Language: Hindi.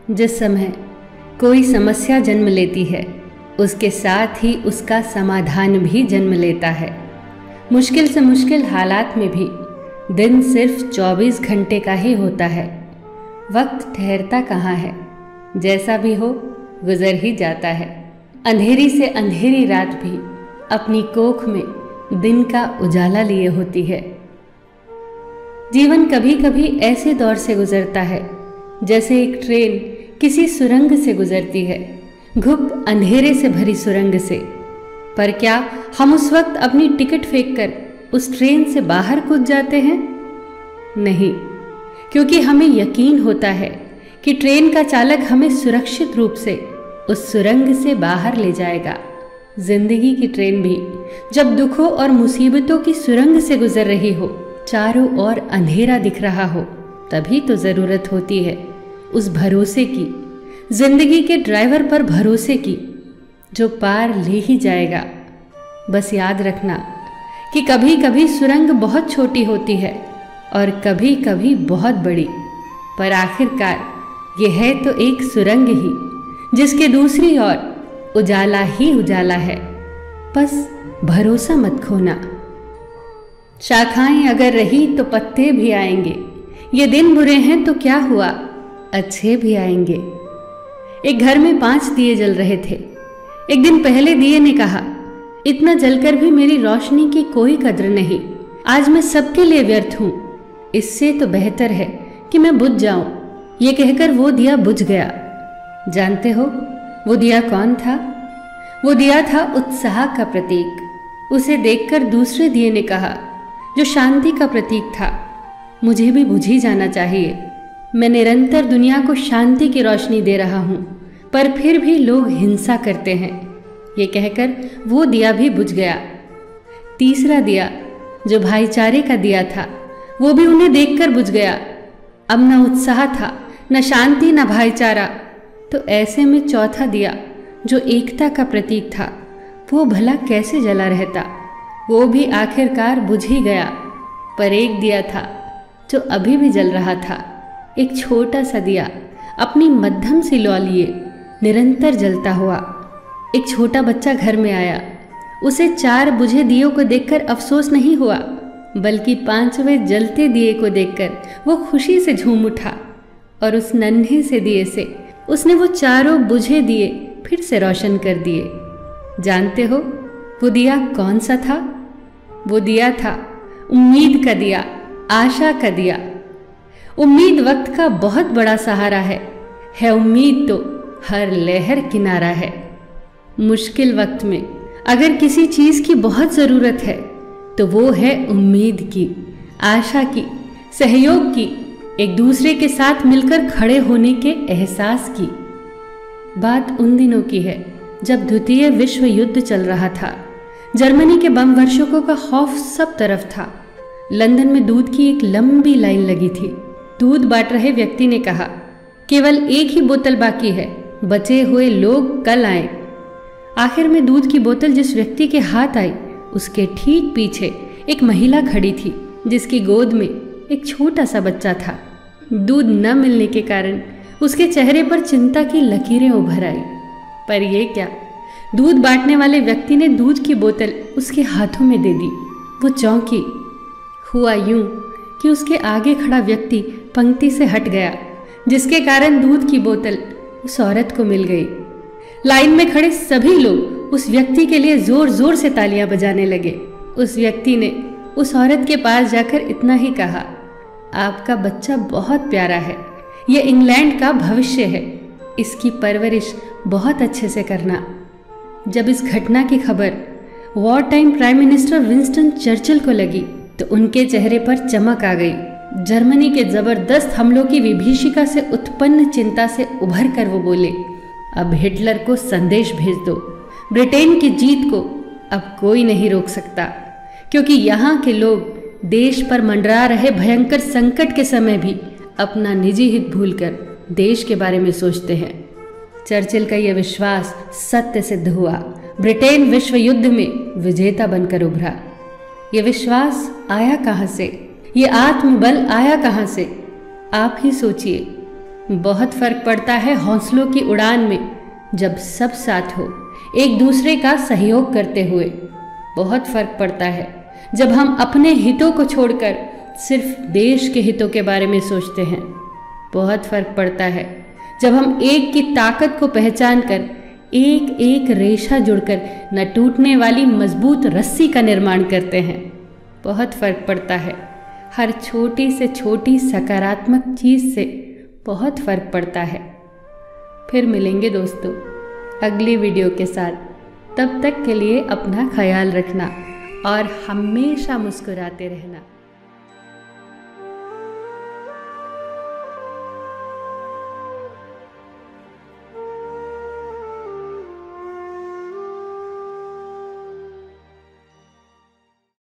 जिस समय कोई समस्या जन्म लेती है, उसके साथ ही उसका समाधान भी जन्म लेता है। मुश्किल से मुश्किल हालात में भी दिन सिर्फ 24 घंटे का ही होता है। वक्त ठहरता कहाँ है, जैसा भी हो गुजर ही जाता है। अंधेरी से अंधेरी रात भी अपनी कोख में दिन का उजाला लिए होती है। जीवन कभी कभी ऐसे दौर से गुजरता है जैसे एक ट्रेन किसी सुरंग से गुजरती है, घुप अंधेरे से भरी सुरंग से। पर क्या हम उस वक्त अपनी टिकट फेंककर उस ट्रेन से बाहर कूद जाते हैं? नहीं, क्योंकि हमें यकीन होता है कि ट्रेन का चालक हमें सुरक्षित रूप से उस सुरंग से बाहर ले जाएगा। जिंदगी की ट्रेन भी जब दुखों और मुसीबतों की सुरंग से गुजर रही हो, चारों ओर अंधेरा दिख रहा हो, तभी तो जरूरत होती है उस भरोसे की, जिंदगी के ड्राइवर पर भरोसे की, जो पार ले ही जाएगा। बस याद रखना कि कभी कभी सुरंग बहुत छोटी होती है और कभी कभी बहुत बड़ी, पर आखिरकार यह है तो एक सुरंग ही जिसके दूसरी ओर उजाला ही उजाला है। बस भरोसा मत खोना। शाखाएं अगर रही तो पत्ते भी आएंगे, ये दिन बुरे हैं तो क्या हुआ, अच्छे भी आएंगे। एक घर में 5 दिए जल रहे थे। एक दिन पहले दिए ने कहा, इतना जलकर भी मेरी रोशनी की कोई कद्र नहीं, आज मैं सबके लिए व्यर्थ हूं, इससे तो बेहतर है कि मैं बुझ जाऊं। ये कहकर वो दिया बुझ गया। जानते हो वो दिया कौन था? वो दिया था उत्साह का प्रतीक। उसे देखकर दूसरे दिए ने कहा, जो शांति का प्रतीक था, मुझे भी बुझ ही जाना चाहिए। मैं निरंतर दुनिया को शांति की रोशनी दे रहा हूं, पर फिर भी लोग हिंसा करते हैं। ये कहकर वो दिया भी बुझ गया। तीसरा दिया जो भाईचारे का दिया था, वो भी उन्हें देखकर बुझ गया। अब न उत्साह था, न शांति, न भाईचारा। तो ऐसे में चौथा दिया जो एकता का प्रतीक था, वो भला कैसे जला रहता? वो भी आखिरकार बुझ ही गया। पर एक दिया था जो अभी भी जल रहा था, एक छोटा सा दिया अपनी मध्यम सी लौ लिए निरंतर जलता हुआ। एक छोटा बच्चा घर में आया। उसे 4 बुझे दियों को देखकर अफसोस नहीं हुआ, बल्कि 5वें जलते दिए को देखकर वो खुशी से झूम उठा और उस नन्हे से दिए से उसने वो 4 बुझे दिए फिर से रोशन कर दिए। जानते हो वो दिया कौन सा था? वो दिया था उम्मीद का दिया, आशा का दिया। उम्मीद वक्त का बहुत बड़ा सहारा है उम्मीद तो हर लहर किनारा है। मुश्किल वक्त में अगर किसी चीज की बहुत जरूरत है तो वो है उम्मीद की, आशा की, सहयोग की, एक दूसरे के साथ मिलकर खड़े होने के एहसास की। बात उन दिनों की है जब द्वितीय विश्व युद्ध चल रहा था। जर्मनी के बम वर्षकों का खौफ सब तरफ था। लंदन में दूध की एक लंबी लाइन लगी थी। दूध बांट रहे व्यक्ति ने कहा, केवल एक ही बोतल बाकी है, बचे हुए लोग कल आए। आखिर में दूध की बोतल जिस व्यक्ति के हाथ आई, उसके ठीक पीछे एक महिला खड़ी थी जिसकी गोद में एक छोटा सा बच्चा था। दूध न मिलने के कारण उसके चेहरे पर चिंता की लकीरें उभर आई। पर यह क्या, दूध बांटने वाले व्यक्ति ने दूध की बोतल उसके हाथों में दे दी। वो चौंकी। हुआ यूं कि उसके आगे खड़ा व्यक्ति पंक्ति से हट गया, जिसके कारण दूध की बोतल उस औरत को मिल गई। लाइन में खड़े सभी लोग उस व्यक्ति के लिए जोर जोर से तालियां बजाने लगे। उस व्यक्ति ने उस औरत के पास जाकर इतना ही कहा, आपका बच्चा बहुत प्यारा है, यह इंग्लैंड का भविष्य है, इसकी परवरिश बहुत अच्छे से करना। जब इस घटना की खबर war time prime minister Winston Churchill को लगी तो उनके चेहरे पर चमक आ गई। जर्मनी के जबरदस्त हमलों की विभीषिका से उत्पन्न चिंता से उभर कर वो बोले, अब हिटलर को संदेश भेज दो। ब्रिटेन की जीत को अब कोई नहीं रोक सकता, क्योंकि यहाँ के लोग देश पर मंडरा रहे भयंकर संकट के समय भी अपना निजी हित भूलकर देश के बारे में सोचते हैं। चर्चिल का यह विश्वास सत्य सिद्ध हुआ। ब्रिटेन विश्व युद्ध में विजेता बनकर उभरा। यह विश्वास आया कहाँ से? ये आत्मबल आया कहाँ से? आप ही सोचिए। बहुत फर्क पड़ता है हौसलों की उड़ान में, जब सब साथ हो एक दूसरे का सहयोग करते हुए। बहुत फर्क पड़ता है जब हम अपने हितों को छोड़कर सिर्फ देश के हितों के बारे में सोचते हैं। बहुत फर्क पड़ता है जब हम एक की ताकत को पहचान कर एक एक रेशा जुड़कर न टूटने वाली मजबूत रस्सी का निर्माण करते हैं। बहुत फर्क पड़ता है, हर छोटी से छोटी सकारात्मक चीज़ से बहुत फर्क पड़ता है। फिर मिलेंगे दोस्तों अगली वीडियो के साथ। तब तक के लिए अपना ख्याल रखना और हमेशा मुस्कुराते रहना।